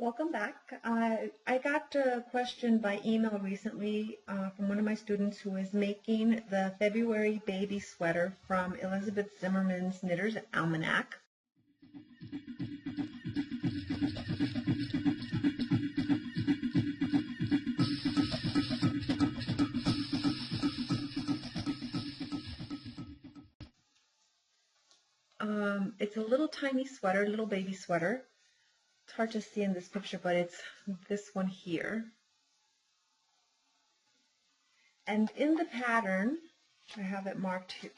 Welcome back. I got a question by email recently from one of my students who is making the February baby sweater from Elizabeth Zimmerman's Knitter's Almanac. It's a little tiny sweater, little baby sweater. It's hard to see in this picture, but it's this one here. And in the pattern, I have it marked here.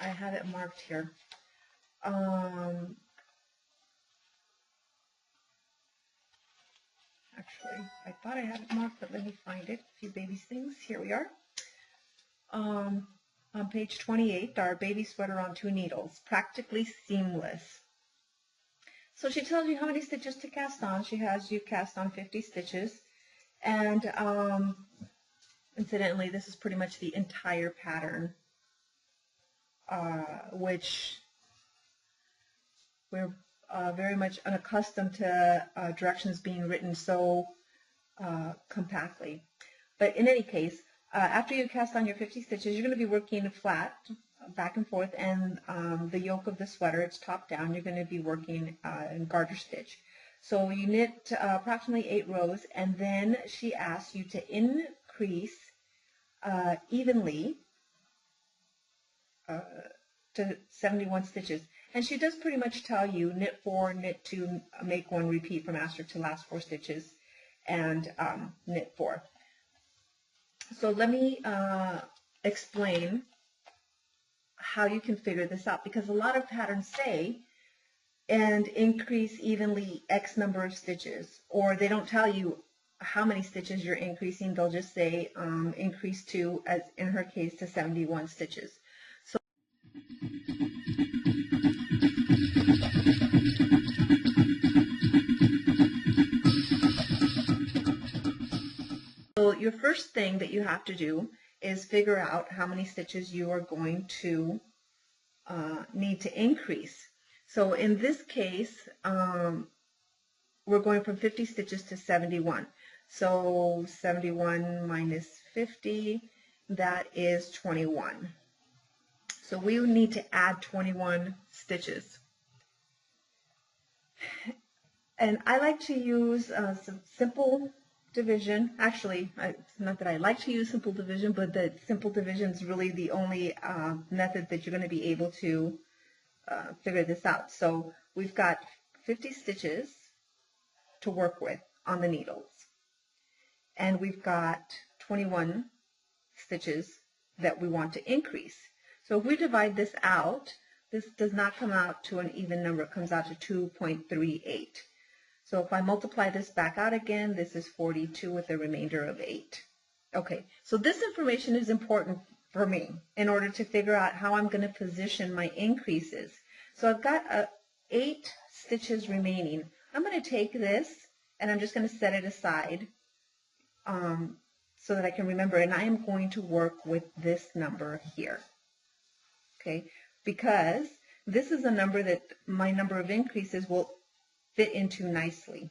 Actually, I thought I had it marked, but let me find it. A few baby things. Here we are. On page 28, our baby sweater on 2 needles, practically seamless. So she tells you how many stitches to cast on. She has you cast on 50 stitches. And incidentally, this is pretty much the entire pattern, which we're very much unaccustomed to directions being written so compactly. But in any case, after you cast on your 50 stitches, you're going to be working flat, back and forth, and the yoke of the sweater, it's top down, you're going to be working in garter stitch. So you knit approximately 8 rows, and then she asks you to increase evenly to 71 stitches. And she does pretty much tell you knit 4, knit 2, make 1, repeat from master to last 4 stitches, and knit 4. So let me explain how you can figure this out, because a lot of patterns say and increase evenly X number of stitches, or they don't tell you how many stitches you're increasing. They'll just say increase to, as in her case, to 71 stitches. So your first thing that you have to do is figure out how many stitches you are going to need to increase. So in this case, we're going from 50 stitches to 71. So 71 minus 50, that is 21. So we need to add 21 stitches. And I like to use some simple division. Actually, it's not that I like to use simple division, but the simple division is really the only method that you're going to be able to figure this out. So we've got 50 stitches to work with on the needles, and we've got 21 stitches that we want to increase. So if we divide this out, this does not come out to an even number. It comes out to 2.38. So if I multiply this back out again, this is 42 with a remainder of 8. Okay, so this information is important for me in order to figure out how I'm going to position my increases. So I've got 8 stitches remaining. I'm going to take this and I'm just going to set it aside so that I can remember, and I am going to work with this number here. Okay, because this is a number that my number of increases will fit into nicely.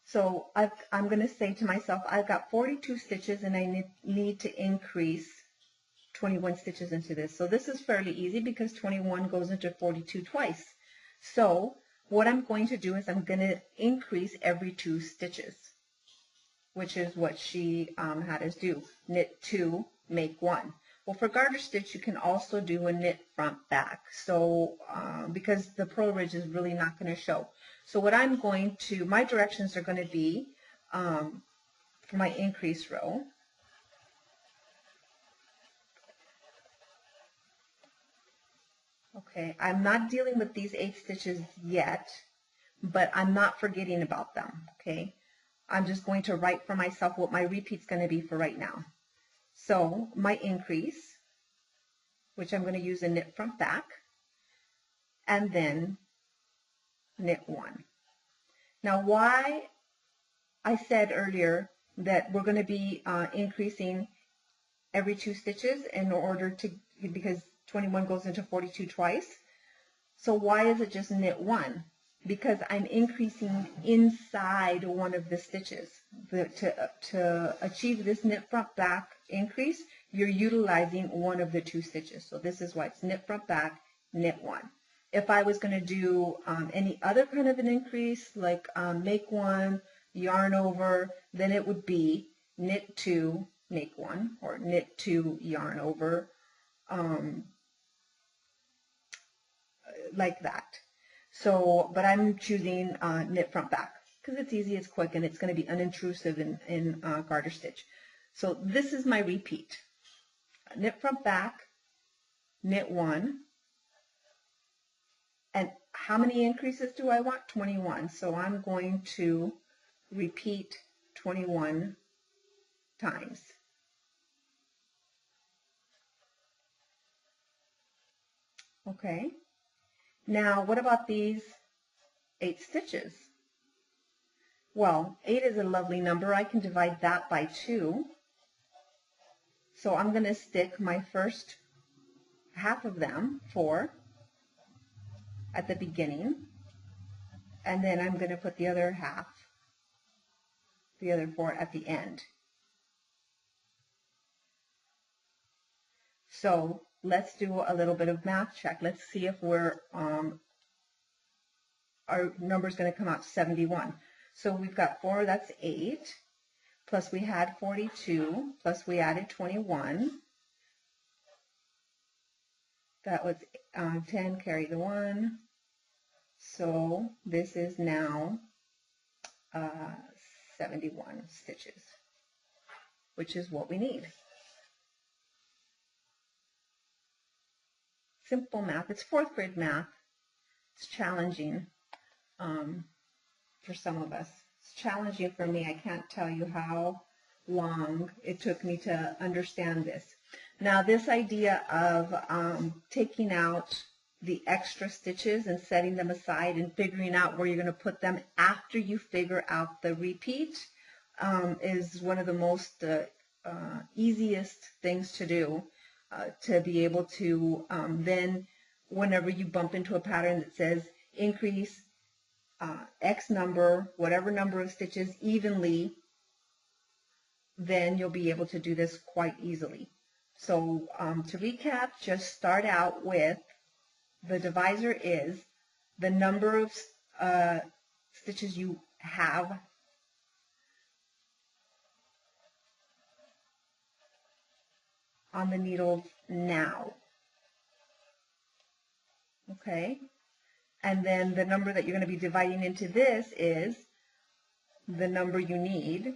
So I'm going to say to myself, I've got 42 stitches and I need to increase 21 stitches into this. So this is fairly easy because 21 goes into 42 twice. So what I'm going to do is I'm going to increase every 2 stitches, which is what she had us do. Knit 2, make 1. Well, for garter stitch, you can also do a knit front back. So because the purl ridge is really not going to show. So what I'm going to, my directions are going to be for my increase row. Okay, I'm not dealing with these 8 stitches yet, but I'm not forgetting about them. Okay, I'm just going to write for myself what my repeat's going to be for right now. So my increase, which I'm going to use a knit front back, and then knit 1. Now why I said earlier that we're going to be increasing every 2 stitches in order to, because 21 goes into 42 twice. So why is it just knit 1? because I'm increasing inside one of the stitches. To achieve this knit front back increase, you're utilizing one of the two stitches. So this is why it's knit front back, knit one. If I was going to do any other kind of an increase, like make one, yarn over, then it would be knit two, make one, or knit two, yarn over, like that. So, but I'm choosing knit front back because it's easy, it's quick, and it's going to be unintrusive in garter stitch. So this is my repeat. Knit front back, knit one, and how many increases do I want? 21. So I'm going to repeat 21 times. Okay. Now, what about these 8 stitches? Well, 8 is a lovely number. I can divide that by 2. So I'm going to stick my first half of them, 4, at the beginning, and then I'm going to put the other half, the other 4 at the end. So let's do a little bit of math check. Let's see if our number is going to come out to 71. So we've got 4, that's 8, plus we had 42, plus we added 21. That was 10, carry the 1. So this is now 71 stitches, which is what we need. Simple math. It's 4th grade math. It's challenging for some of us. It's challenging for me. I can't tell you how long it took me to understand this. Now, this idea of taking out the extra stitches and setting them aside and figuring out where you're going to put them after you figure out the repeat is one of the most easiest things to do, to be able to then, whenever you bump into a pattern that says increase X number, whatever number of stitches evenly, then you'll be able to do this quite easily. So to recap, just start out with the divisor is the number of stitches you have on the needle now. Okay? And then the number that you're going to be dividing into this is the number you need.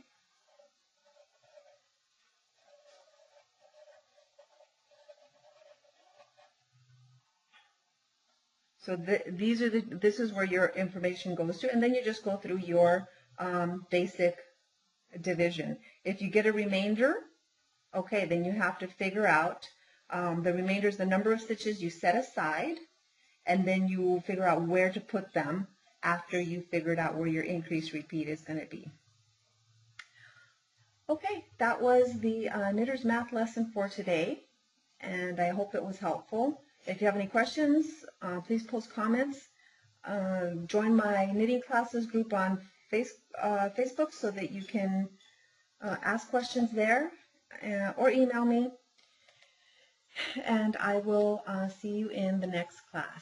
So this is where your information goes to, and then you just go through your basic division. If you get a remainder, okay, then you have to figure out the remainder is the number of stitches you set aside, and then you figure out where to put them after you figured out where your increase repeat is going to be. Okay, that was the Knitter's Math lesson for today, and I hope it was helpful. If you have any questions, please post comments. Join my knitting classes group on Facebook so that you can ask questions there, or email me. And I will see you in the next class.